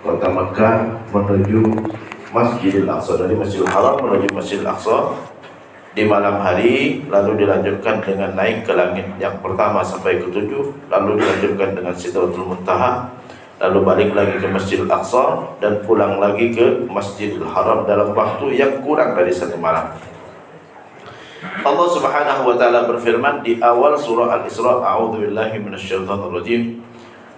kota Mekah menuju Masjidil Aqsa, dari Masjidil Haram menuju Masjidil Aqsa di malam hari, lalu dilanjutkan dengan naik ke langit yang pertama sampai ke 7, lalu dilanjutkan dengan Sidratul Muntaha, lalu balik lagi ke Masjidil Aqsa dan pulang lagi ke Masjidil Haram dalam waktu yang kurang dari 1 malam. Allah Subhanahu wa taala berfirman di awal surah Al-Isra, a'udzubillahi minasyaitonir rajim.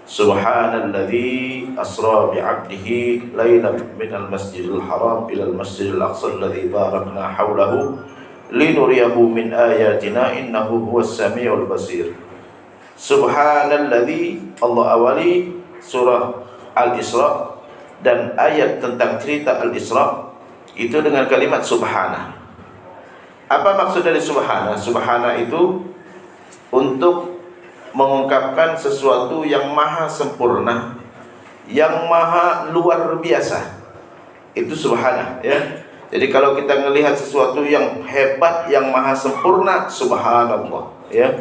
Subhanalladzi asra bi'abdihi lailan minal masjidil haram ilal masjidil aqsa alladzi barakna haulahu linuriyahu min ayatina innahu huwas samiul basir. Subhanalladzi, Allah awali surah Al-Isra dan ayat tentang cerita Al-Isra itu dengan kalimat subhana. Apa maksud dari subhana? Subhana itu untuk mengungkapkan sesuatu yang maha sempurna, yang maha luar biasa. Itu subhana, ya. Jadi kalau kita melihat sesuatu yang hebat, yang maha sempurna, subhanallah, ya.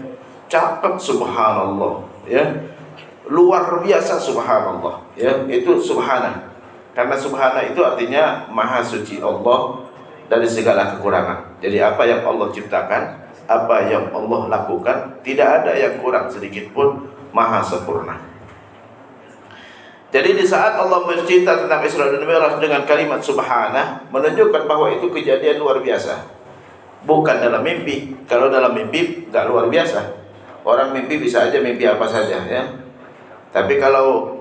Cakep, subhanallah, ya. Luar biasa, subhanallah, ya. Itu subhana. Karena subhana itu artinya maha suci Allah dari segala kekurangan. Jadi apa yang Allah ciptakan, apa yang Allah lakukan, tidak ada yang kurang sedikit pun, maha sempurna. Jadi di saat Allah bercerita tentang Isra dan Mi'raj dengan kalimat subhanah, menunjukkan bahwa itu kejadian luar biasa. Bukan dalam mimpi. Kalau dalam mimpi gak luar biasa. Orang mimpi bisa aja mimpi apa saja, ya. Tapi kalau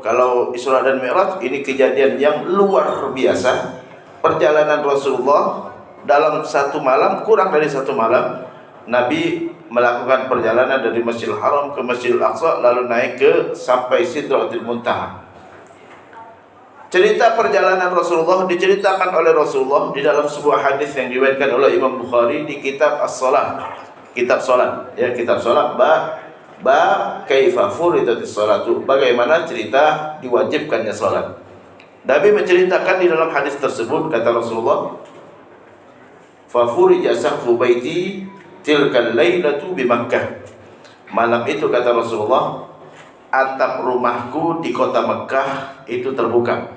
Isra dan Mi'raj ini kejadian yang luar biasa. Perjalanan Rasulullah dalam 1 malam, kurang dari 1 malam, Nabi melakukan perjalanan dari Masjidil Haram ke Masjidil Aqsa, lalu naik ke sampai Sidratul Muntaha. Cerita perjalanan Rasulullah diceritakan oleh Rasulullah di dalam sebuah hadis yang diriwayatkan oleh Imam Bukhari di kitab As-Shalah, kitab salat, ya, kitab salat, bab kaifa furidatis salatu, bagaimana cerita diwajibkannya salat. Nabi menceritakan di dalam hadis tersebut, kata Rasulullah, fa furija saqfu baiti tilkal lailatu bi Makkah. Malam itu, kata Rasulullah, atap rumahku di kota Mekah itu terbuka.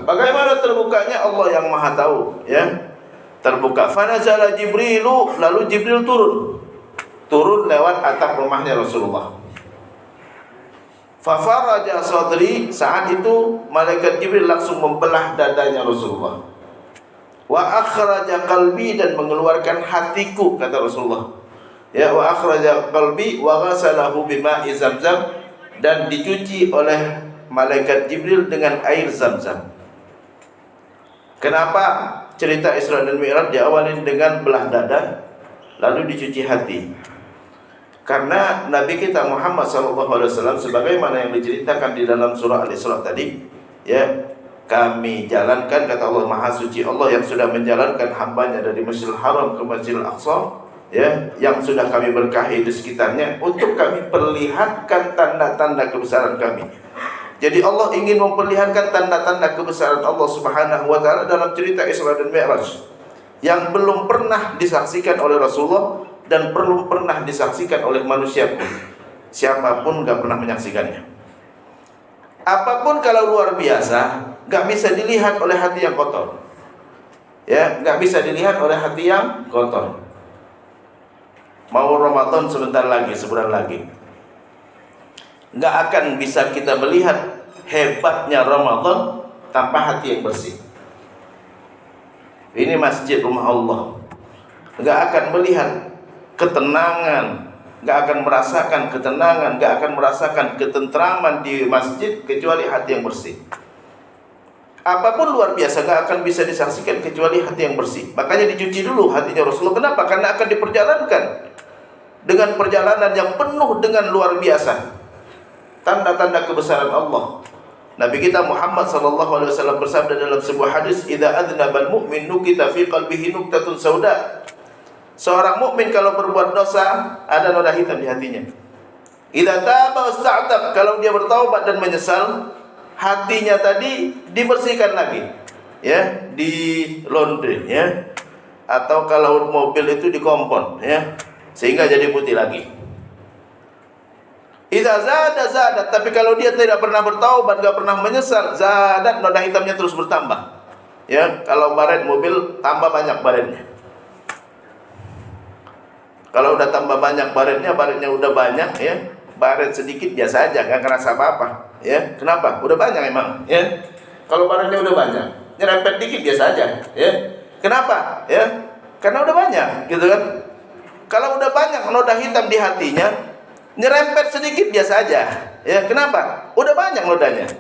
Bagaimana terbukanya? Allah yang Maha tahu, ya. Terbuka. Fanazala Jibrilu, lalu Jibril turun lewat atap rumahnya Rasulullah. Fafaraja sadri, saat itu malaikat Jibril langsung membelah dadanya Rasulullah. Wa akhraja qalbi, dan mengeluarkan hatiku, kata Rasulullah. Ya, wa akhraja qalbi wa ghasalahu bima'i Zamzam, dan dicuci oleh malaikat Jibril dengan air Zamzam. Kenapa cerita Isra dan Mi'raj diawali dengan belah dada lalu dicuci hati? Karena Nabi kita Muhammad SAW, sebagaimana yang diceritakan di dalam surah Al-Isra tadi, ya, kami jalankan, kata Allah Maha Suci Allah yang sudah menjalankan hambanya dari Masjidil Haram ke Masjidil Aqsa, ya, yang sudah kami berkahi di sekitarnya, untuk kami perlihatkan tanda-tanda kebesaran kami. Jadi Allah ingin memperlihatkan tanda-tanda kebesaran Allah Subhanahu wa taala dalam cerita Isra dan Mi'raj yang belum pernah disaksikan oleh Rasulullah dan belum pernah disaksikan oleh manusia pun. Siapapun gak pernah menyaksikannya. Apapun kalau luar biasa, gak bisa dilihat oleh hati yang kotor. Ya, gak bisa dilihat oleh hati yang kotor. Mau Ramadan sebentar lagi, sebulan lagi, gak akan bisa kita melihat hebatnya Ramadan tanpa hati yang bersih. Ini masjid rumah Allah. Gak akan melihat ketenangan, gak akan merasakan ketenangan, gak akan merasakan ketentraman di masjid kecuali hati yang bersih. Apapun luar biasa gak akan bisa disaksikan kecuali hati yang bersih. Makanya dicuci dulu hatinya Rasulullah. Kenapa? Karena akan diperjalankan dengan perjalanan yang penuh dengan luar biasa, tanda-tanda kebesaran Allah. Nabi kita Muhammad SAW bersabda dalam sebuah hadis, "Idza adznaba al-mu'min nukita fi qalbihi nuktatun sauda." Seorang mukmin kalau berbuat dosa, ada noda hitam di hatinya. Idza taba wasta'tab, kalau dia bertaubat dan menyesal, hatinya tadi dibersihkan lagi, ya, di laundry, ya. Atau kalau mobil itu dikompon, ya, sehingga jadi putih lagi. Idza zada zadat, tapi kalau dia tidak pernah bertaubat, enggak pernah menyesal, zadat, noda hitamnya terus bertambah. Ya, kalau baret mobil tambah banyak baretnya. Kalau udah tambah banyak baretnya udah banyak ya. Baret sedikit biasa aja, enggak ngerasa apa-apa. Ya, kenapa? Udah banyak emang, ya. Kalau baretnya udah banyak, nyerempet dikit biasa aja, ya. Kenapa? Ya, karena udah banyak, gitu kan? Kalau udah banyak noda hitam di hatinya, nyerempet sedikit biasa aja. Ya, kenapa? Udah banyak nodanya.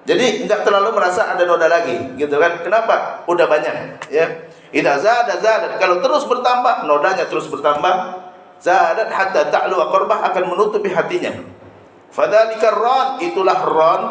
Jadi enggak terlalu merasa ada noda lagi, gitu kan? Kenapa? Udah banyak, ya. Idza zada zadat, kalau terus bertambah, nodanya terus bertambah, zadat hatta ta'lu qarbah, akan menutupi hatinya. Fadzalika ran, itulah ran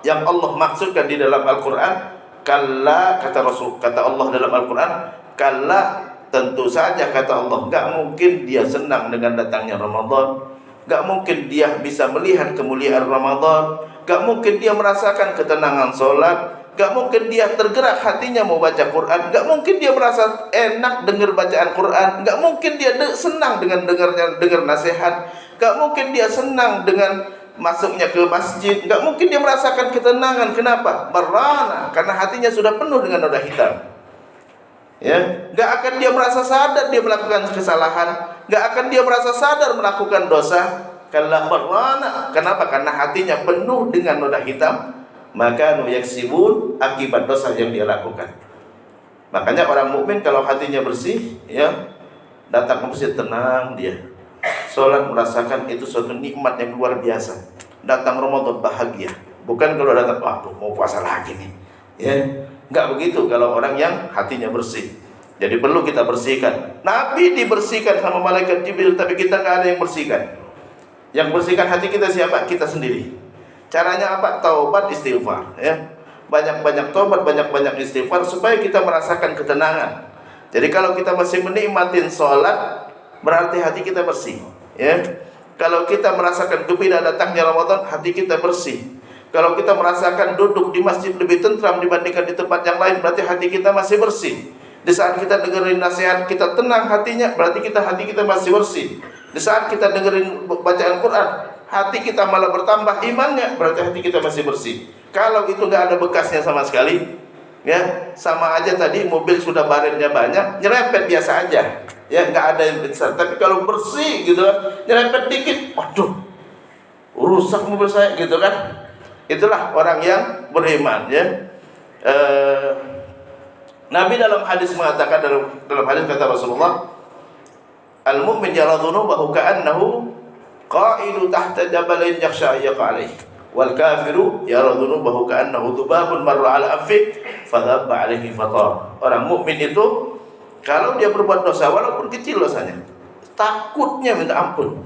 yang Allah maksudkan di dalam Al-Qur'an. Kalla, kata Rasul, kata Allah dalam Al-Qur'an, kalla, tentu saja kata Allah, enggak mungkin dia senang dengan datangnya Ramadan, enggak mungkin dia bisa melihat kemuliaan Ramadan, enggak mungkin dia merasakan ketenangan salat, enggak mungkin dia tergerak hatinya mau baca Quran, enggak mungkin dia merasa enak dengar bacaan Quran, enggak mungkin dia senang dengan dengar nasihat, enggak mungkin dia senang dengan masuknya ke masjid, enggak mungkin dia merasakan ketenangan. Kenapa? Marana, karena hatinya sudah penuh dengan noda hitam. Ya, enggak akan dia merasa sadar dia melakukan kesalahan, enggak akan dia merasa sadar melakukan dosa. Kalla marana, kenapa? Karena hatinya penuh dengan noda hitam. Maka yaksibun, akibat dosa yang dia lakukan. Makanya orang mukmin kalau hatinya bersih, ya, datang ke masjid tenang dia. Salat merasakan itu suatu nikmat yang luar biasa. Datang Ramadan bahagia. Bukan kalau datang, waduh mau puasa lagi nih. Ya, enggak begitu kalau orang yang hatinya bersih. Jadi perlu kita bersihkan. Nabi dibersihkan sama malaikat Jibril, tapi kita enggak ada yang bersihkan. Yang bersihkan hati kita siapa? Kita sendiri. Caranya apa? Taubat, istighfar, ya. Banyak-banyak taubat, banyak-banyak istighfar supaya kita merasakan ketenangan. Jadi kalau kita masih menikmatin sholat, berarti hati kita bersih, ya. Kalau kita merasakan gembira datangnya Ramadan, hati kita bersih. Kalau kita merasakan duduk di masjid lebih tentram dibandingkan di tempat yang lain, berarti hati kita masih bersih. Di saat kita dengerin nasihat, kita tenang hatinya, berarti hati kita masih bersih. Di saat kita dengerin bacaan Quran, hati kita malah bertambah imannya, berarti hati kita masih bersih. Kalau itu nggak ada bekasnya sama sekali, ya, sama aja tadi mobil sudah baretnya banyak, nyerempet biasa aja. Ya, nggak ada yang besar. Tapi kalau bersih gitu kan, nyerempet dikit, waduh, rusak mobil saya gitu kan. Itulah orang yang beriman, ya. Nabi dalam hadis mengatakan, dalam hadis kata Rasulullah, al-mu'min yara dhunubahu ka'annahu qa'idu tahta jabalin yakhsha yaqa alaih, wal kafiru yara dhunubahu ka'annahu dhubabun marra ala anfi fadhabba alaihi fatar. Orang mukmin itu kalau dia berbuat dosa, walaupun kecil dosanya, takutnya minta ampun,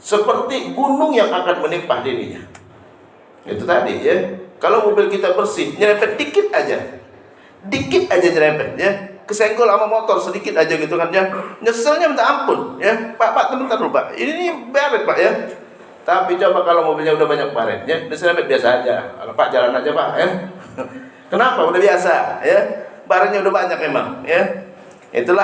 seperti gunung yang akan menimpa dirinya. Itu tadi, ya. Kalau mobil kita bersih, nyerempet dikit aja nyerempet, ya. Kesenggol sama motor sedikit aja gitu kan, ya. Nyeselnya minta ampun, ya. Pak, bentar dulu Pak, ini baret Pak, ya. Tapi coba kalau mobilnya udah banyak baret, ya, nyerempet biasa aja. Kalau Pak jalan aja Pak, ya. Kenapa? Udah biasa, ya. Baretnya udah banyak emang, ya. Itulah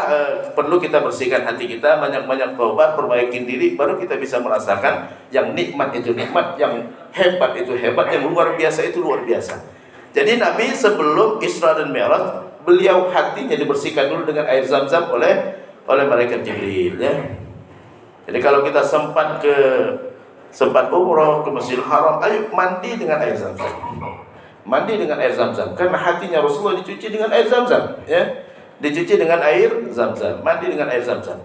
perlu kita bersihkan hati kita, banyak-banyak taubat, perbaiki diri, baru kita bisa merasakan yang nikmat itu nikmat, yang hebat itu hebat, yang luar biasa itu luar biasa. Jadi Nabi sebelum Isra dan Mi'raj, beliau hatinya dibersihkan dulu dengan air Zam-Zam oleh malaikat Jibril, ya. Jadi kalau kita sempat umroh ke Masjidil Haram, ayo mandi dengan air Zam-Zam. Mandi dengan air Zam-Zam, karena hatinya Rasulullah dicuci dengan air Zam-Zam, ya. Dicuci dengan air Zam-Zam, mandi dengan air Zam-Zam.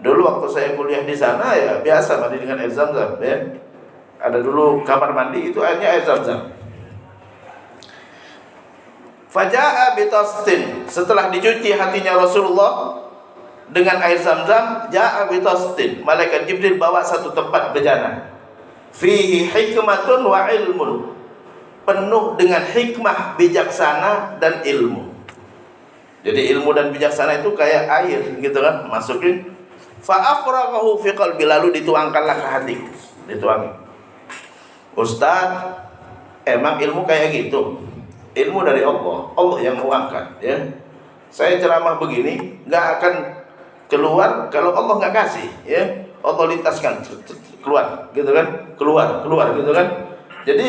Dulu waktu saya kuliah di sana, ya biasa mandi dengan air Zam-Zam, ya. Ada dulu kamar mandi itu airnya air Zam-Zam. Faja'a bitastin, setelah dicuci hatinya Rasulullah dengan air Zam-Zam, ja'a bitastin, malaikat Jibril bawa satu tempat bejana. Fihi hikmatun wa ilmun, penuh dengan hikmah, bijaksana dan ilmu. Jadi ilmu dan bijaksana itu kayak air gitu kan, masukin. Fa afraghahu fi qalbi, lalu dituangkanlah ke hati, dituangin. Ustaz, emang ilmu kayak gitu? Ilmu dari Allah, Allah yang menuangkan, ya. Saya ceramah begini nggak akan keluar kalau Allah nggak kasih, ya. Allah lintaskan keluar gitu kan, keluar gitu kan. Jadi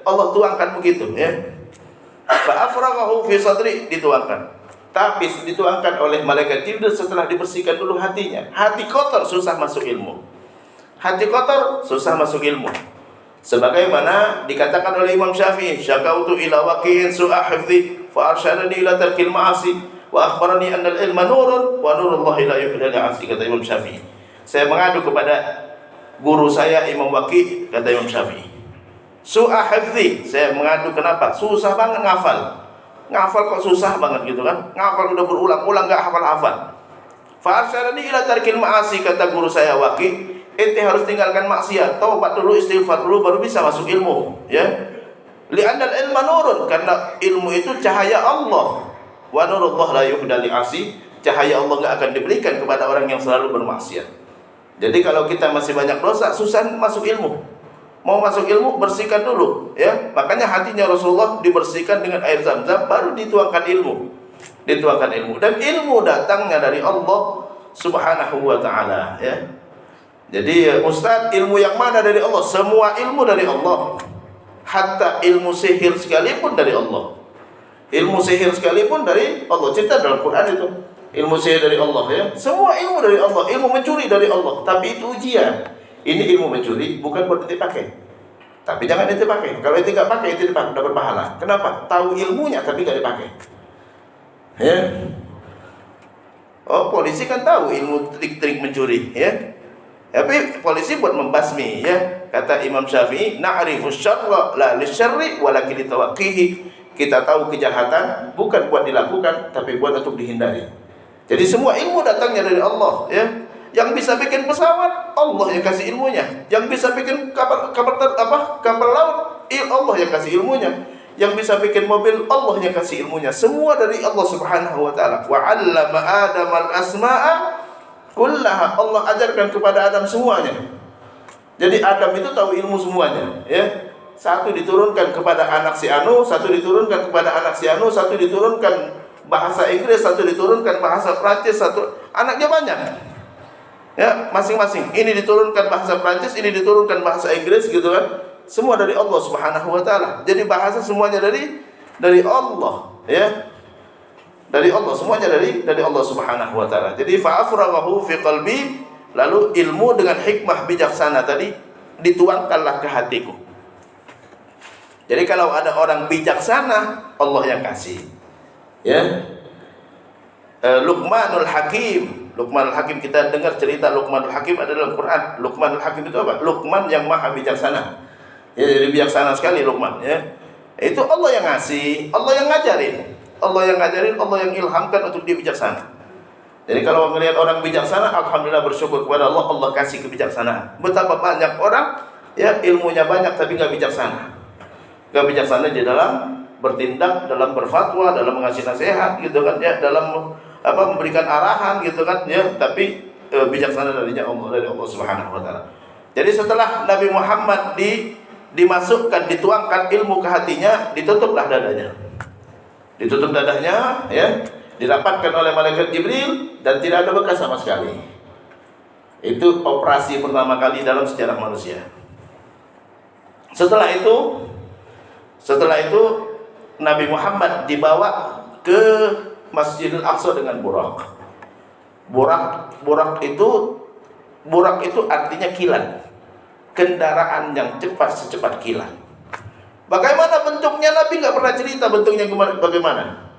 Allah tuangkan begitu ya. Fa afraghahu fi sadri, dituangkan. Tapi dituangkan oleh malaikat Jibril setelah dibersihkan dulu hatinya. Hati kotor susah masuk ilmu. Hati kotor susah masuk ilmu. Sebagaimana dikatakan oleh Imam Syafi'i, syakautu ila waqi'in su'a hifdhi fa arsyadani ila tarkil ma'asi wa akhbarani anna al-ilma nurun wa nurullahi la yuhda li'asi, kata Imam Syafi'i. Saya mengadu kepada guru saya Imam Waqi', kata Imam Syafi'i. Su'a hifdhi, saya mengadu kenapa? Susah banget ngafal. Ngafal kok susah banget gitu kan? Ngafal udah berulang-ulang enggak hafal-hafal. Fa arsyadani ila tarkil ma'asi, kata guru saya Waqi', ente harus tinggalkan maksiat, taubat dulu, istighfar dulu, baru bisa masuk ilmu, ya. Li'annal ilma nurun, karena ilmu itu cahaya Allah. Wa nurullah la yuhda li'asi, cahaya Allah enggak akan diberikan kepada orang yang selalu bermaksiat. Jadi kalau kita masih banyak dosa, susah masuk ilmu. Mau masuk ilmu, bersihkan dulu, ya. Makanya hatinya Rasulullah dibersihkan dengan air Zam-Zam, baru dituangkan ilmu. Dituangkan ilmu, dan ilmu datangnya dari Allah Subhanahu wa taala, ya. Jadi Ustaz, ilmu yang mana dari Allah? Semua ilmu dari Allah. Hatta ilmu sihir sekalipun dari Allah. Ilmu sihir sekalipun dari Allah. Cerita dalam Quran itu. Ilmu sihir dari Allah, ya. Semua ilmu dari Allah. Ilmu mencuri dari Allah. Tapi itu ujian. Ini ilmu mencuri bukan buat ente pakai. Tapi jangan ente pakai. Kalau ente nggak pakai, ente dapat pahala. Kenapa? Tahu ilmunya tapi nggak dipakai. Ya. Oh, polisi kan tahu ilmu trik-trik mencuri, ya. Tapi polisi buat membasmi, ya. Kata Imam Syafi'i, na'rifu syarra la lisyarri walakin litawaqqihi. Kita tahu kejahatan bukan buat dilakukan tapi buat untuk dihindari. Jadi semua ilmu datangnya dari Allah, ya. Yang bisa bikin pesawat, Allah yang kasih ilmunya. Yang bisa bikin kapal laut, Allah yang kasih ilmunya. Yang bisa bikin mobil, Allah yang kasih ilmunya. Semua dari Allah Subhanahu wa taala. Wa 'allama Adam al-asma'a kullaha, Allah ajarkan kepada Adam semuanya. Jadi Adam itu tahu ilmu semuanya, ya. Satu diturunkan kepada anak si Anu, satu diturunkan kepada anak si Anu, satu diturunkan bahasa Inggris, satu diturunkan bahasa Prancis, satu anaknya banyak. Ya, masing-masing. Ini diturunkan bahasa Prancis, ini diturunkan bahasa Inggris gitu kan. Semua dari Allah Subhanahu wa taala. Jadi bahasa semuanya dari Allah, ya. Dari Allah, semuanya dari Allah Subhanahu wa taala. Jadi fa'afraghahu fi qalbi, lalu ilmu dengan hikmah bijaksana tadi dituangkanlah ke hatiku. Jadi kalau ada orang bijaksana, Allah yang kasih. Ya. Luqmanul Hakim. Luqmanul Hakim, kita dengar cerita Luqmanul Hakim ada dalam Quran. Luqmanul Hakim itu apa? Luqman yang maha bijaksana. Ya, jadi bijaksana sekali Luqman, ya. Itu Allah yang ngasih, Allah yang ngajarin. Allah yang ngajarin, Allah yang ilhamkan untuk dia bijaksana. Jadi kalau melihat orang bijaksana, alhamdulillah bersyukur kepada Allah, Allah kasih kebijaksanaan. Betapa banyak orang, ya, ilmunya banyak tapi nggak bijaksana. Nggak bijaksana di dalam bertindak, dalam berfatwa, dalam mengasih nasihat, gitu kan, ya, dalam memberikan arahan, gitu kan, ya. Tapi bijaksana dari Allah Subhanahu wa taala. Jadi setelah Nabi Muhammad dimasukkan, dituangkan ilmu ke hatinya, ditutuplah dadanya. Ditutup dadanya, ya, dirapatkan oleh malaikat Jibril dan tidak ada bekas sama sekali. Itu operasi pertama kali dalam sejarah manusia. Setelah itu Nabi Muhammad dibawa ke Masjidil Aqsa dengan burak. Burak itu artinya kilat. Kendaraan yang cepat secepat kilat. Bagaimana bentuknya, Nabi nggak pernah cerita bentuknya bagaimana.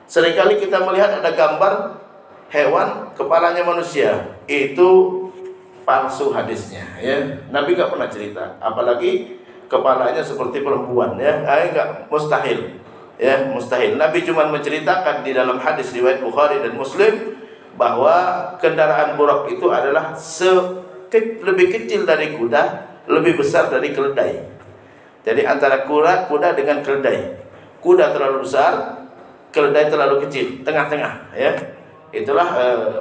Seringkali kita melihat ada gambar hewan kepalanya manusia, itu palsu hadisnya, ya. Nabi nggak pernah cerita, apalagi kepalanya seperti perempuan, ya. Nggak, mustahil, ya, mustahil. Nabi cuma menceritakan di dalam hadis riwayat Bukhari dan Muslim bahwa kendaraan burak itu adalah lebih kecil dari kuda, lebih besar dari keledai. Jadi antara kuda dengan keledai. Kuda terlalu besar, keledai terlalu kecil, tengah-tengah, ya. Itulah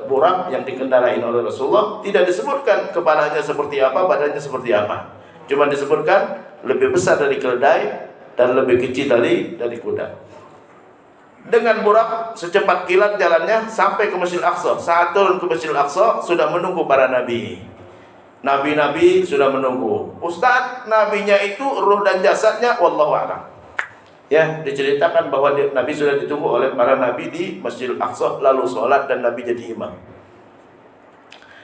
burak yang dikendarai oleh Rasulullah. Tidak disebutkan kepalanya seperti apa, badannya seperti apa. Cuma disebutkan lebih besar dari keledai dan lebih kecil dari kuda. Dengan burak secepat kilat jalannya sampai ke Masjidil Aqsa. Saat turun ke Masjidil Aqsa sudah menunggu para nabi. Nabi-nabi sudah menunggu. Ustaz, nabinya itu ruh dan jasadnya wallahu a'lam. Ya, diceritakan bahwa Nabi sudah ditunggu oleh para nabi di Masjidil Aqsa, lalu sholat dan Nabi jadi imam.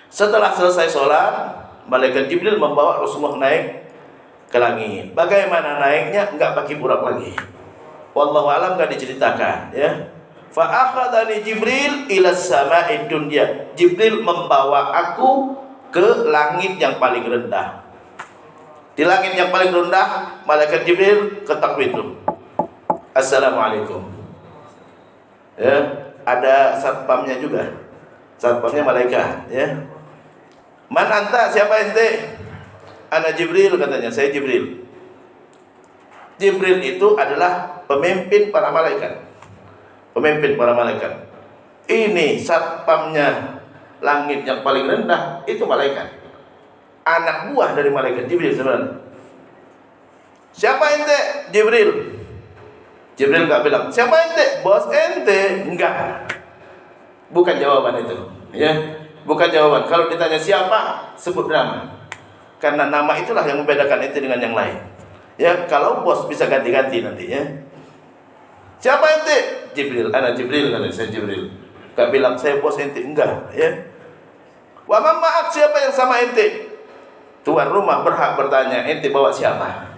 Setelah selesai sholat, malaikat Jibril membawa Rasulullah naik ke langit. Bagaimana naiknya? Enggak pakai burak lagi. Wallahu a'lam, enggak diceritakan, ya. Fa akhadhani Jibril ila sama'id dunya. Jibril membawa aku ke langit yang paling rendah. Di langit yang paling rendah, malaikat Jibril ketok pintu. Assalamualaikum. Ya, ada satpamnya juga. Satpamnya malaikat, ya. Man anta, siapa ente? Ana Jibril, katanya, saya Jibril. Jibril itu adalah pemimpin para malaikat. Pemimpin para malaikat. Ini satpamnya langit yang paling rendah, itu malaikat. Anak buah dari malaikat Jibril sebenarnya. Siapa ente? Jibril. Jibril enggak bilang, siapa ente? Bos ente. Enggak. Bukan jawaban itu, ya. Bukan jawaban. Kalau ditanya siapa, sebut nama. Karena nama itulah yang membedakan ente dengan yang lain. Ya, kalau bos bisa ganti-ganti nanti, ya. Siapa ente? Jibril. Anak Jibril, kan saya Jibril. Enggak bilang saya bos ente, enggak, ya. Wa maaf, siapa yang sama ente? Tuan rumah berhak bertanya, ente bawa siapa?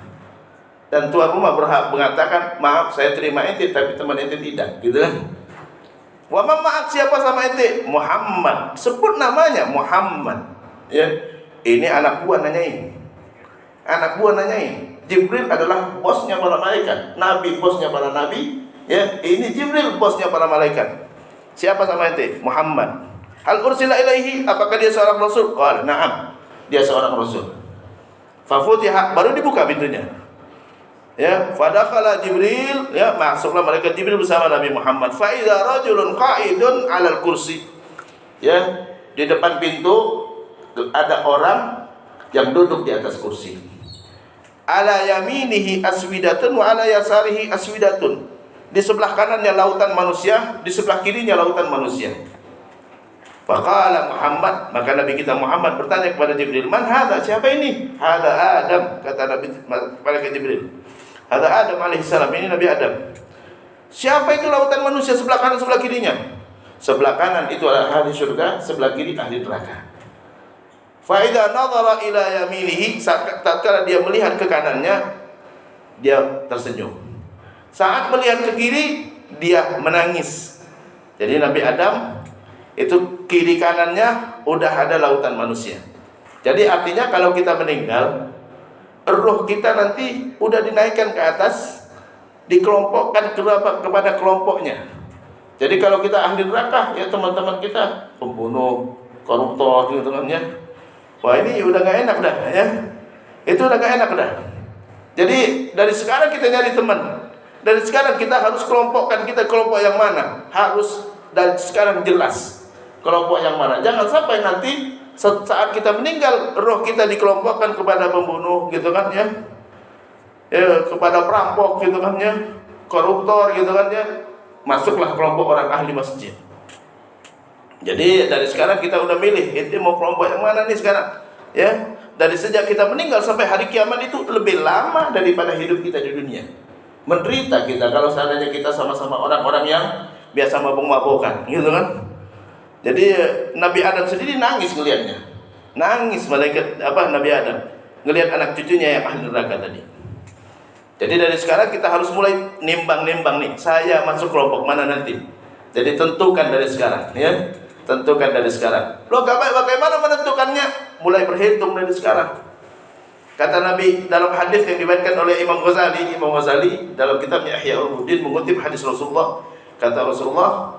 Dan tuan rumah berhak mengatakan, maaf saya terima ente, tapi teman ente tidak, gitu kan? Wa maaf, siapa sama ente? Muhammad. Sebut namanya Muhammad. Ya, ini anak buah nanyain. Anak buah nanyain. Jibril adalah bosnya para malaikat, Nabi bosnya para nabi. Ya, ini Jibril bosnya para malaikat. Siapa sama ente? Muhammad. Hal ursila ilaihi, apakah dia seorang rasul? Qala na'am, dia seorang rasul. Fafutiha, baru dibuka pintunya. Ya, fadakhala Jibril, ya, masuklah malaikat Jibril bersama Nabi Muhammad. Fa idza rajulun qa'idun 'alal kursi. Ya, di depan pintu ada orang yang duduk di atas kursi. Ala yaminihi aswidatun wa ala yasarihi aswidatun. Di sebelah kanannya lautan manusia, di sebelah kirinya lautan manusia. Faqala Muhammad, maka Nabi kita Muhammad bertanya kepada Jibril, "Man hadza? Siapa ini?" "Hadza Adam," kata Nabi kepada Jibril. "Hadza Adam alaihissalam, ini Nabi Adam." Siapa itu lautan manusia sebelah kanan sebelah kirinya? Sebelah kanan itu adalah ahli surga, sebelah kiri ahli neraka. Fa idza nadhara ila yaminihi, tatkala dia melihat ke kanannya, dia tersenyum. Saat melihat ke kiri, dia menangis. Jadi Nabi Adam itu kiri kanannya udah ada lautan manusia. Jadi artinya kalau kita meninggal, roh kita nanti udah dinaikkan ke atas, dikelompokkan kepada kelompoknya. Jadi kalau kita ahli neraka, ya teman-teman kita pembunuh, koruptor gitu kan ya. Wah, ini udah gak enak dah, ya. Itu udah gak enak dah. Jadi dari sekarang kita nyari teman. Dari sekarang kita harus kelompokkan, kita kelompok yang mana. Harus dari sekarang jelas kelompok yang mana. Jangan sampai nanti saat kita meninggal, roh kita dikelompokkan kepada pembunuh gitu kan ya. Ya, kepada perampok gitu kan ya, koruptor gitu kan ya. Masuklah kelompok orang ahli masjid. Jadi dari sekarang kita udah milih, ente mau kelompok yang mana nih sekarang? Ya, dari sejak kita meninggal sampai hari kiamat itu lebih lama daripada hidup kita di dunia. Menderita kita kalau seandainya kita sama-sama orang-orang yang biasa mabuk-mabukan, gitu kan? Jadi Nabi Adam sendiri nangis ngelihatnya. Nangis malaikat Nabi Adam ngelihat anak cucunya yang ahli neraka tadi. Jadi dari sekarang kita harus mulai nimbang-nimbang nih, saya masuk kelompok mana nanti. Jadi tentukan dari sekarang, ya. Tentukan dari sekarang. Loh, bagaimana menentukannya? Mulai berhitung dari sekarang. Kata Nabi dalam hadis yang diriwayatkan oleh Imam Ghazali dalam kitabnya Ihya Ulumuddin mengutip hadis Rasulullah. Kata Rasulullah,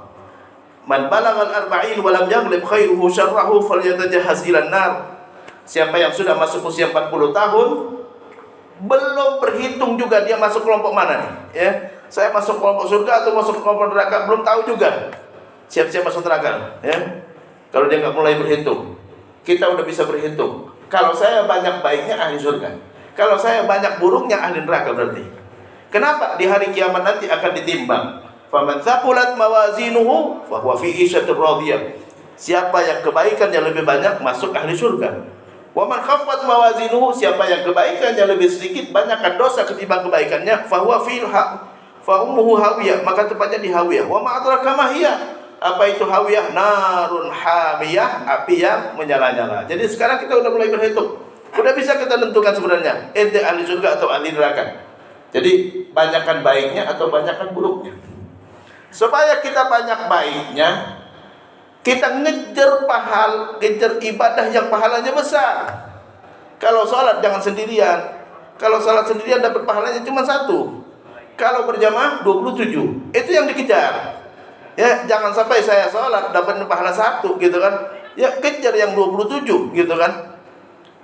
"Man balagal arba'in wa lam yaghlib khairuhu syarrahu falyatajahhaz ilan nar." Siapa yang sudah masuk usia 40 tahun, belum berhitung juga dia masuk kelompok mana nih, ya. Saya masuk kelompok surga atau masuk kelompok neraka, belum tahu juga. Siap-siap masuk neraka, ya. Kalau dia nggak mulai berhitung, kita udah bisa berhitung. Kalau saya banyak baiknya ahli surga, kalau saya banyak buruknya ahli neraka berarti. Kenapa? Di hari kiamat nanti akan ditimbang. Faman thaqulat mawazinuhu fahuwa fi 'ishatir radiyah. Siapa yang kebaikannya lebih banyak masuk ahli surga. Wa man khaffat mawazinuhu, siapa yang kebaikannya lebih sedikit banyakkan dosa ketimbang kebaikannya, fa huwa fil fa ummuhu hawiyah, maka tempatnya di hawiyah. Wa ma adraka ma hiya, apa itu hawiyah? Narun hamiyah, api yang menyala-nyala. Jadi sekarang kita udah mulai berhitung. Udah bisa kita tentukan sebenarnya ente ahli surga atau ahli neraka. Jadi banyakkan baiknya atau banyakkan buruknya. Supaya kita banyak baiknya, kita ngejar ngejar ibadah yang pahalanya besar. Kalau sholat jangan sendirian. Kalau sholat sendirian dapat pahalanya cuma 1. Kalau berjamaah 27. Itu yang dikejar. Ya, jangan sampai saya sholat dapat pahala 1 gitu kan. Ya, kejar yang 27 gitu kan.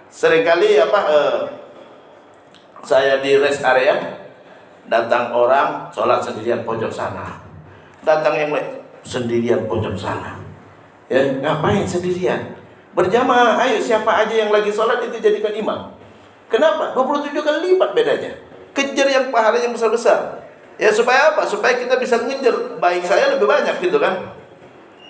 Seringkali saya di rest area, datang orang sholat sendirian pojok sana, datang yang lain sendirian pojok sana. Ya, ngapain sendirian? Berjamaah, ayo siapa aja yang lagi sholat itu jadikan imam. Kenapa? 27 kali lipat bedanya. Kejar yang pahalanya besar-besar. Ya, supaya apa? Supaya kita bisa ngejar baik saya lebih banyak gitu kan.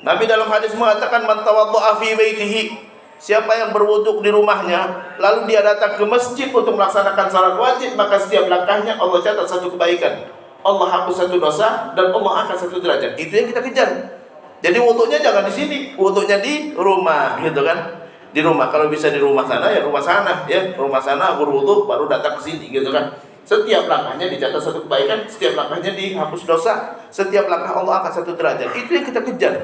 Nabi dalam hadis mengatakan, man tawaddu'a fi baitihi, siapa yang berwuduk di rumahnya lalu dia datang ke masjid untuk melaksanakan salat wajib, maka setiap langkahnya Allah catat 1 kebaikan, Allah hapus 1 dosa, dan Allah angkat 1 derajat. Itu yang kita kejar. Jadi wuduknya jangan di sini, wuduknya di rumah gitu kan. Di rumah, kalau bisa di rumah sana ya rumah sana, ya rumah sana berwuduk baru datang ke sini gitu kan. Setiap langkahnya dicatat 1 kebaikan, setiap langkahnya dihapus dosa, setiap langkah Allah angkat 1 derajat. Itu yang kita kejar.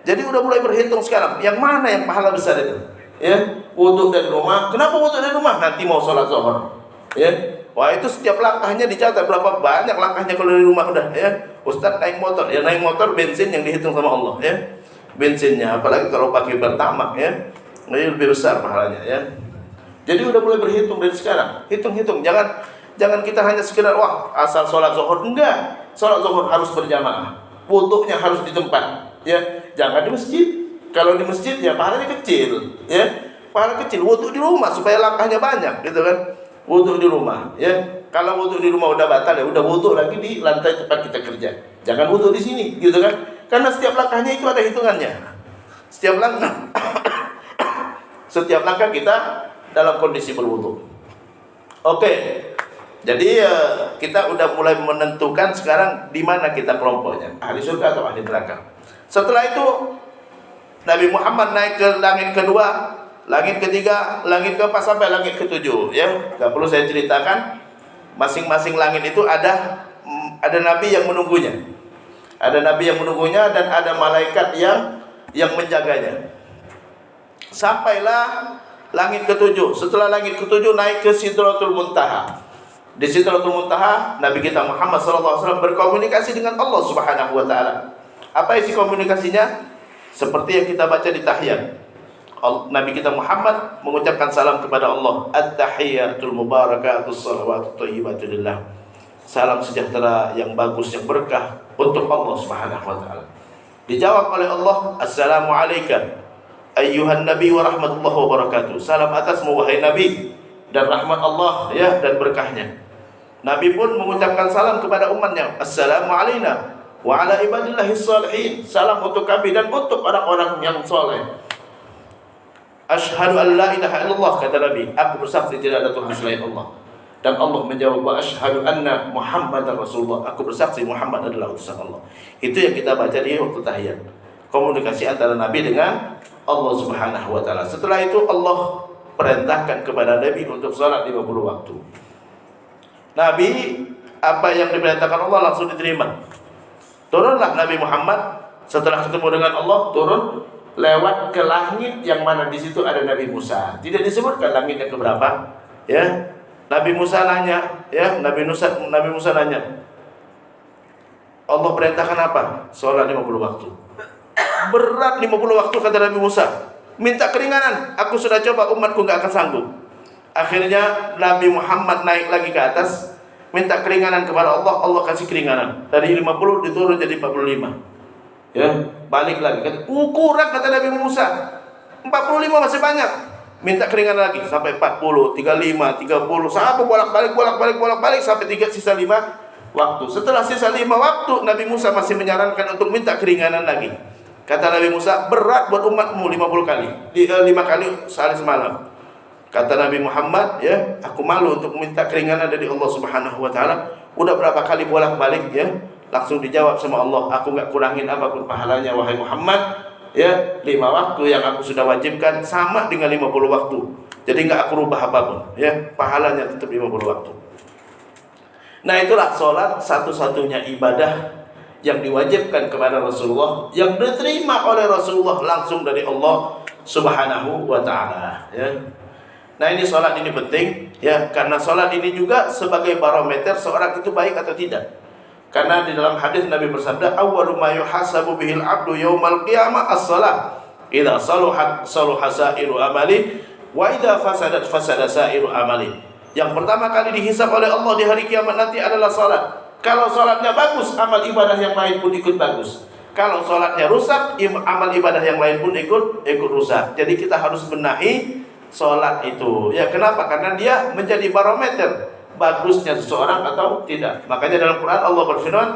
Jadi udah mulai berhitung sekarang, yang mana yang pahala besar itu? Ya, wuduk dari rumah. Kenapa wuduk dari rumah? Nanti mau sholat zuhur. Ya, wah itu setiap langkahnya dicatat, berapa banyak langkahnya kalau dari rumah udah. Ya, Ustaz naik motor, ya naik motor bensin yang dihitung sama Allah. Ya, bensinnya, apalagi kalau pakai bertamak ya, ini lebih besar pahalanya. Ya, jadi udah mulai berhitung dari sekarang. Hitung-hitung, jangan kita hanya sekedar wah asal sholat zuhur. Enggak, sholat zuhur harus berjamaah, wuduknya harus di tempat. Ya, jangan di masjid. Kalau di masjid ya pahalanya kecil, ya. Pahala kecil. Wudu di rumah supaya langkahnya banyak, gitu kan. Wudu di rumah, ya. Kalau wudu di rumah udah batal ya udah wudu lagi di lantai tempat kita kerja. Jangan wudu di sini, gitu kan. Karena setiap langkahnya itu ada hitungannya. Setiap langkah kita dalam kondisi berwudu. Oke. Jadi kita udah mulai menentukan sekarang di mana kita kelompoknya, ahli surga atau ahli neraka. Setelah itu Nabi Muhammad naik ke langit kedua, langit ketiga, langit keempat sampai langit ketujuh. Ya, nggak perlu saya ceritakan. Masing-masing langit itu ada nabi yang menunggunya. Ada nabi yang menunggunya dan ada malaikat yang menjaganya. Sampailah langit ketujuh. Setelah langit ketujuh naik ke Sidratul Muntaha. Di Sidratul Muntaha Nabi kita Muhammad SAW berkomunikasi dengan Allah Subhanahu wa taala. Apa isi komunikasinya? Seperti yang kita baca di tahiyat. Nabi kita Muhammad mengucapkan salam kepada Allah. At-tahiyatul mubarakatus salawatut thayyibatu lillah. Salam sejahtera yang bagus, yang berkah untuk Allah Subhanahu wa taala. Dijawab oleh Allah, Assalamu alayka ayyuhan nabi wa rahmatullahi wa barakatuh. Salam atasmu wahai Nabi dan rahmat Allah ya dan berkahnya. Nabi pun mengucapkan salam kepada umatnya. Assalamu alayna wa ala ibadillahis salihin. Salam untuk kami dan untuk orang-orang yang soleh. Asyhadu an la ilaha illallah, kata Nabi, aku bersaksi tidak ada Tuhan selain Allah. Dan Allah menjawab, wa asyhadu anna Muhammadar Rasulullah, aku bersaksi Muhammad adalah utusan Allah. Itu yang kita baca di waktu tahiyat. Komunikasi antara Nabi dengan Allah Subhanahu wa taala. Setelah itu Allah perintahkan kepada Nabi untuk salat 50 waktu. Nabi apa yang diperintahkan Allah langsung diterima. Turunlah Nabi Muhammad setelah ketemu dengan Allah, turun lewat ke langit yang mana di situ ada Nabi Musa. Tidak disebutkan langit yang keberapa. Ya, Nabi Musa nanya, ya Nabi Musa nanya, Allah perintahkan apa? Salat 50 waktu. Berat 50 waktu, kata Nabi Musa. Minta keringanan, aku sudah coba, umatku gak akan sanggup. Akhirnya Nabi Muhammad naik lagi ke atas, minta keringanan kepada Allah, Allah kasih keringanan. Dari 50 diturun jadi 45. Ya, balik lagi. Kurang, kata Nabi Musa. 45 masih banyak. Minta keringanan lagi sampai 40, 35, 30, sampai bolak-balik sampai sisa 5 waktu. Setelah sisa 5 waktu, Nabi Musa masih menyarankan untuk minta keringanan lagi. Kata Nabi Musa, berat buat umatmu 50 kali. 5 kali sehari semalam. Kata Nabi Muhammad, ya, aku malu untuk meminta keringanan dari Allah Subhanahu wa taala. Udah berapa kali bolak-balik, ya, langsung dijawab sama Allah, aku enggak kurangin apapun pahalanya wahai Muhammad. Ya, 5 waktu yang aku sudah wajibkan sama dengan 50 waktu. Jadi enggak aku rubah apapun, ya, pahalanya tetap 50 waktu. Nah, itulah salat satu-satunya ibadah yang diwajibkan kepada Rasulullah, yang diterima oleh Rasulullah langsung dari Allah Subhanahu wa taala, ya. Nah, ini salat ini penting, ya, karena salat ini juga sebagai barometer seorang itu baik atau tidak. Karena di dalam hadis Nabi bersabda, awwalu ma yuhasabu bihil abdu yaumal qiyamah as-shalah. Idza saluhat saluha sa'iru amali wa idza fasadat fasada sa'iru amali. Yang pertama kali dihisab oleh Allah di hari kiamat nanti adalah salat. Kalau salatnya bagus, amal ibadah yang lain pun ikut bagus. Kalau salatnya rusak, amal ibadah yang lain pun ikut rusak. Jadi kita harus benahi salat itu. Ya, kenapa? Karena dia menjadi barometer bagusnya seseorang atau tidak. Makanya dalam Quran Allah berfirman,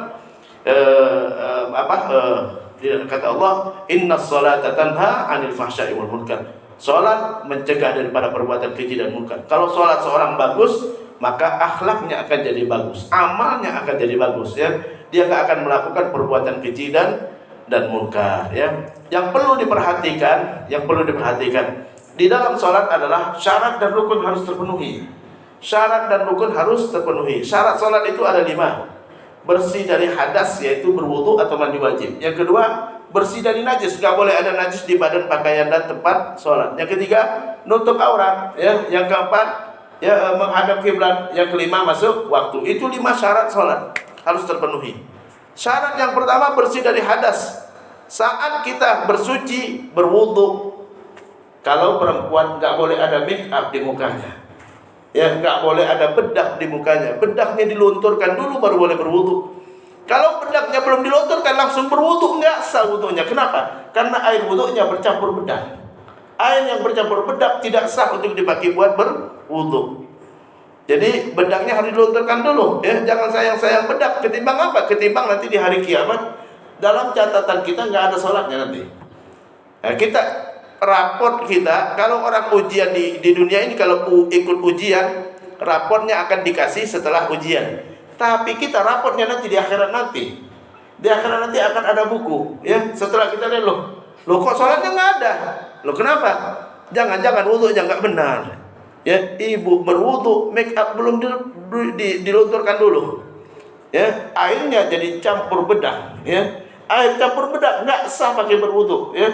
kata Allah, innas salata tanha 'anil fahsya'i wal munkar. Salat mencegah daripada perbuatan keji dan munkar. Kalau salat seorang bagus, maka akhlaknya akan jadi bagus, amalnya akan jadi bagus, ya. Dia enggak akan melakukan perbuatan keji dan munkar, ya. Yang perlu diperhatikan di dalam salat adalah syarat dan rukun harus terpenuhi. Syarat dan rukun harus terpenuhi. Syarat salat itu ada 5. Bersih dari hadas, yaitu berwudu atau mandi wajib. Yang kedua, bersih dari najis, enggak boleh ada najis di badan, pakaian dan tempat salat. Yang ketiga, nutup aurat, ya. Yang keempat, ya, menghadap kiblat. Yang kelima, masuk waktu. Itu 5 syarat salat harus terpenuhi. Syarat yang pertama, bersih dari hadas. Saat kita bersuci, berwudu, kalau perempuan enggak boleh ada make up di mukanya. Ya, enggak boleh ada bedak di mukanya. Bedaknya dilunturkan dulu baru boleh berwudu. Kalau bedaknya belum dilunturkan langsung berwudu, enggak sah wudunya. Kenapa? Karena air wudunya bercampur bedak. Air yang bercampur bedak tidak sah untuk dipakai buat berwudu. Jadi bedaknya harus dilunturkan dulu, ya. Jangan sayang-sayang bedak. Ketimbang apa? Ketimbang nanti di hari kiamat dalam catatan kita enggak ada salatnya nanti. Nah, raport kita, kalau orang ujian di dunia ini, kalau ikut ujian, raportnya akan dikasih setelah ujian. Tapi kita raportnya nanti di akhirat nanti. Di akhirat nanti akan ada buku, ya. Setelah kita lihat, loh kok salatnya nggak ada? Loh kenapa? Jangan-jangan wudunya nggak benar. Ya, ibu berwudu, make up belum dilunturkan dulu. Ya, airnya jadi campur bedak, ya. Air campur bedak nggak sah pakai berwudu, ya.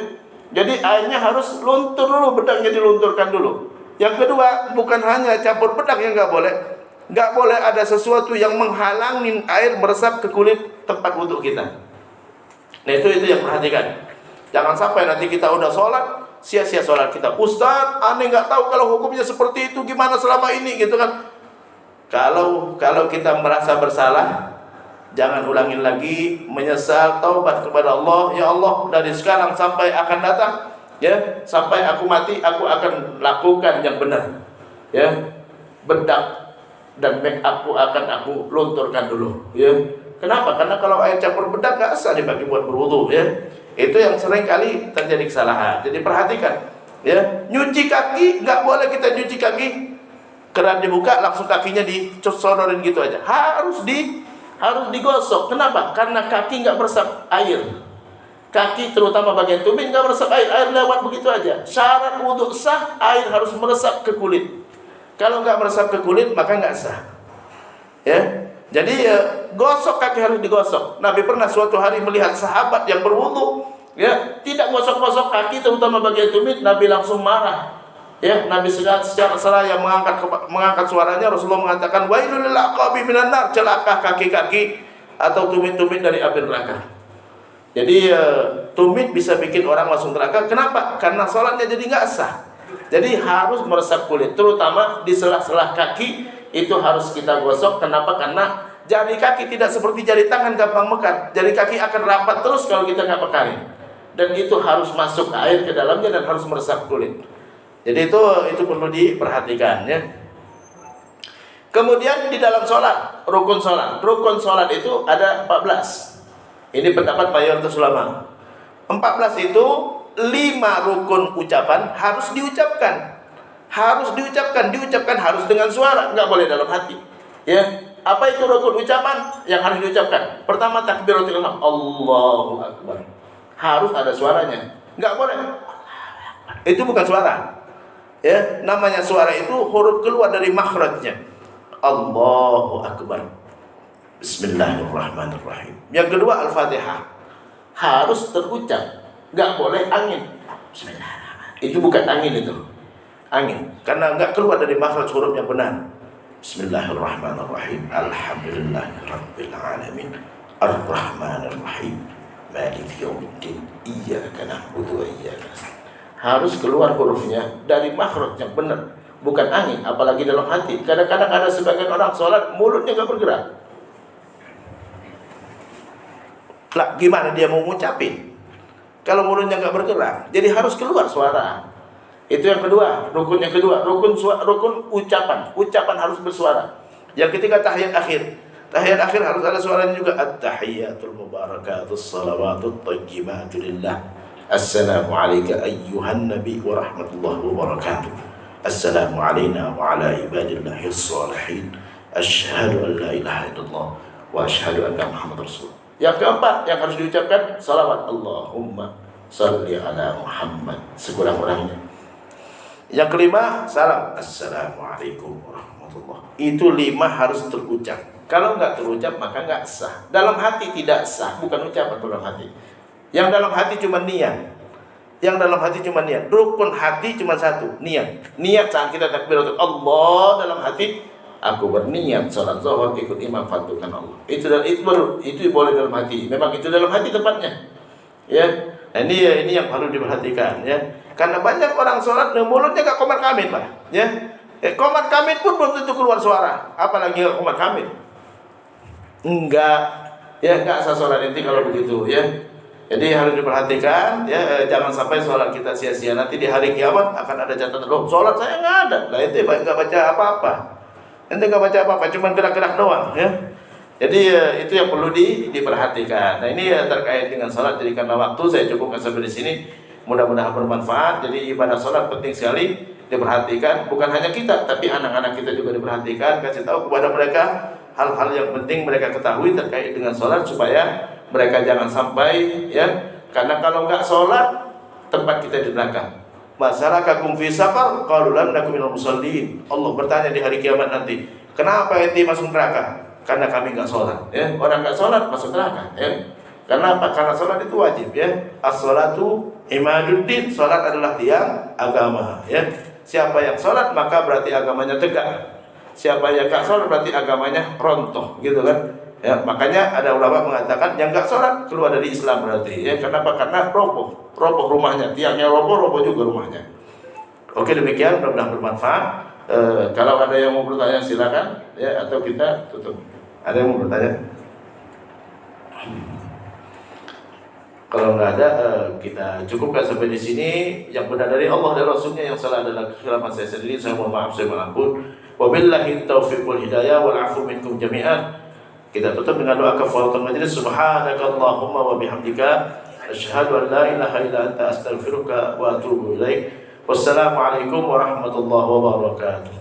Jadi airnya harus luntur dulu, bedaknya dilunturkan dulu. Yang kedua, bukan hanya campur bedak yang enggak boleh ada sesuatu yang menghalangi air meresap ke kulit tempat wudhu kita. Nah, itu yang perhatikan. Jangan sampai nanti kita udah sholat, sia-sia sholat kita. Ustaz, aneh nggak tahu kalau hukumnya seperti itu, gimana selama ini, gitu kan? Kalau kita merasa bersalah, jangan ulangin lagi, menyesal, taubat kepada Allah. Ya Allah, dari sekarang sampai akan datang, ya, sampai aku mati, aku akan lakukan yang benar. Ya, bedak dan make upku akan aku lunturkan dulu. Ya, kenapa? Karena kalau air campur bedak nggak sah dipakai buat berwudu. Ya, itu yang sering kali terjadi kesalahan. Jadi perhatikan, ya, nyuci kaki nggak boleh kita nyuci kaki, keran dibuka langsung kakinya disodorin gitu aja. Harus digosok. Kenapa? Karena kaki nggak meresap air. Kaki terutama bagian tumit nggak meresap air. Air lewat begitu aja. Syarat wudhu sah, air harus meresap ke kulit. Kalau nggak meresap ke kulit, maka nggak sah. Ya. Jadi gosok kaki harus digosok. Nabi pernah suatu hari melihat sahabat yang berwudhu, ya, tidak gosok-gosok kaki terutama bagian tumit. Nabi langsung marah. Ya, Nabi secara seraya mengangkat suaranya. Rasulullah mengatakan, wailul lil aqabi minan nar, celaka kaki-kaki atau tumit-tumit dari api neraka. Jadi tumit bisa bikin orang langsung neraka. Kenapa? Karena sholatnya jadi nggak sah. Jadi harus meresap kulit, terutama di sela-sela kaki itu harus kita gosok. Kenapa? Karena jari kaki tidak seperti jari tangan gampang mekar. Jari kaki akan rapat terus kalau kita nggak pekarin. Dan itu harus masuk air ke dalamnya dan harus meresap kulit. Jadi itu perlu diperhatikan, ya. Kemudian di dalam sholat, rukun sholat itu ada 14. Ini pendapat mayoritas ulama. 14 itu 5 rukun ucapan harus diucapkan. harus diucapkan harus dengan suara, nggak boleh dalam hati. Ya, apa itu rukun ucapan yang harus diucapkan? Pertama takbiratul ihram, Allahu Akbar. Harus ada suaranya, nggak boleh. Itu bukan suara. Ya, namanya suara itu huruf keluar dari makhrajnya. Allahu Akbar. Bismillahirrahmanirrahim. Yang kedua Al-Fatihah. Harus terucap, nggak boleh angin. Bismillahirrahmanirrahim. Itu bukan angin itu. Angin, karena nggak keluar dari makhraj huruf yang benar. Bismillahirrahmanirrahim. Alhamdulillahirabbil alamin. Ar-Rahmanir-Rahim. Maliki yaumiddin. Iyyaka na'budu wa iyyaka nasta'in. Harus keluar hurufnya dari makhraj yang benar, bukan angin, apalagi dalam hati. Kadang-kadang ada sebagian orang sholat mulutnya nggak bergerak. Lah, gimana dia mau ngucapin kalau mulutnya nggak bergerak? Jadi harus keluar suara. Itu yang kedua, rukun yang kedua, rukun ucapan. Ucapan harus bersuara. Yang ketiga tahiyat akhir. Tahiyat akhir harus ada suaranya juga. At-tahiyatul mubarakatus salawatut thayyibatu lillah. Assalamu alayka ayyuhan nabi wa rahmatullahi wa barakatuh. Assalamu alayna wa ala ibadillahis salihin. Asyhadu an la ilaha illallah wa asyhadu anna Muhammad Rasulullah. Yang keempat yang harus diucapkan salawat, Allahumma shalli ala Muhammad, sekurang-kurangnya. Yang kelima salam, assalamualaikum warahmatullahi. Itu 5 harus terucap. Kalau nggak terucap maka nggak sah. Dalam hati tidak sah, bukan ucapan dalam hati. Yang dalam hati cuma niat. Yang dalam hati cuma niat. Rukun hati cuma satu, niat. Niat saat kita takbiratul Allah dalam hati, aku berniat salat zuhur ikut imam fatihkan Allah. Itu boleh dalam hati. Memang itu dalam hati tempatnya. Ya. Nah, ini yang perlu diperhatikan ya. Karena banyak orang sholat mulutnya gak qomat kamit, Pak. Ya. Qomat kamit pun belum tentu keluar suara, apalagi gak qomat kamit. Enggak sah sholat inti kalau begitu ya. Jadi harus diperhatikan ya, jangan sampai sholat kita sia-sia. Nanti di hari kiamat akan ada catatan, loh sholat saya nggak ada. Lah itu nggak baca apa-apa. Ente nggak baca apa-apa, cuma gerak-gerak doang ya. Jadi itu yang perlu diperhatikan. Nah ini terkait dengan sholat. Jadi karena waktu saya cukupkan sampai di sini. Mudah-mudahan bermanfaat. Jadi ibadah sholat penting sekali diperhatikan. Bukan hanya kita, tapi anak-anak kita juga diperhatikan. Kasih tahu kepada mereka hal-hal yang penting mereka ketahui terkait dengan sholat, supaya mereka jangan sampai ya. Karena kalau nggak sholat, tempat kita di neraka. Masyarakat fi saqar qalu lam nakum minal musallin. Allah bertanya di hari kiamat nanti, kenapa ente masuk neraka? Karena kami nggak sholat. Ya. Orang nggak sholat masuk neraka. Ya. Karena apa? Karena sholat itu wajib ya. As-sholatu imaduddin. Sholat adalah tiang agama ya. Siapa yang sholat maka berarti agamanya tegak. Siapa yang nggak sholat berarti agamanya rontoh gitu kan. Ya, makanya ada ulama mengatakan yang nggak sholat keluar dari Islam berarti ya. Kenapa? Karena roboh rumahnya, tiangnya roboh juga rumahnya. Oke, demikian, mudah-mudahan bermanfaat. Kalau ada yang mau bertanya silakan ya, atau kita tutup. Ada yang mau bertanya? Kalau nggak ada, kita cukupkan sampai di sini. Yang benar dari Allah dan Rasulnya, yang salah adalah kesalahan saya sendiri. Saya mohon maaf, saya mengampun. Wabillahi taufiq wal hidayah wal afu minkum jami'an. Kita tutup dengan doa kafaratul majlis. Subhanakallahumma wa bihamdika asyhadu an la ilaha illa anta astaghfiruka wa atubu ilaik. Wassalamualaikum warahmatullahi wabarakatuh.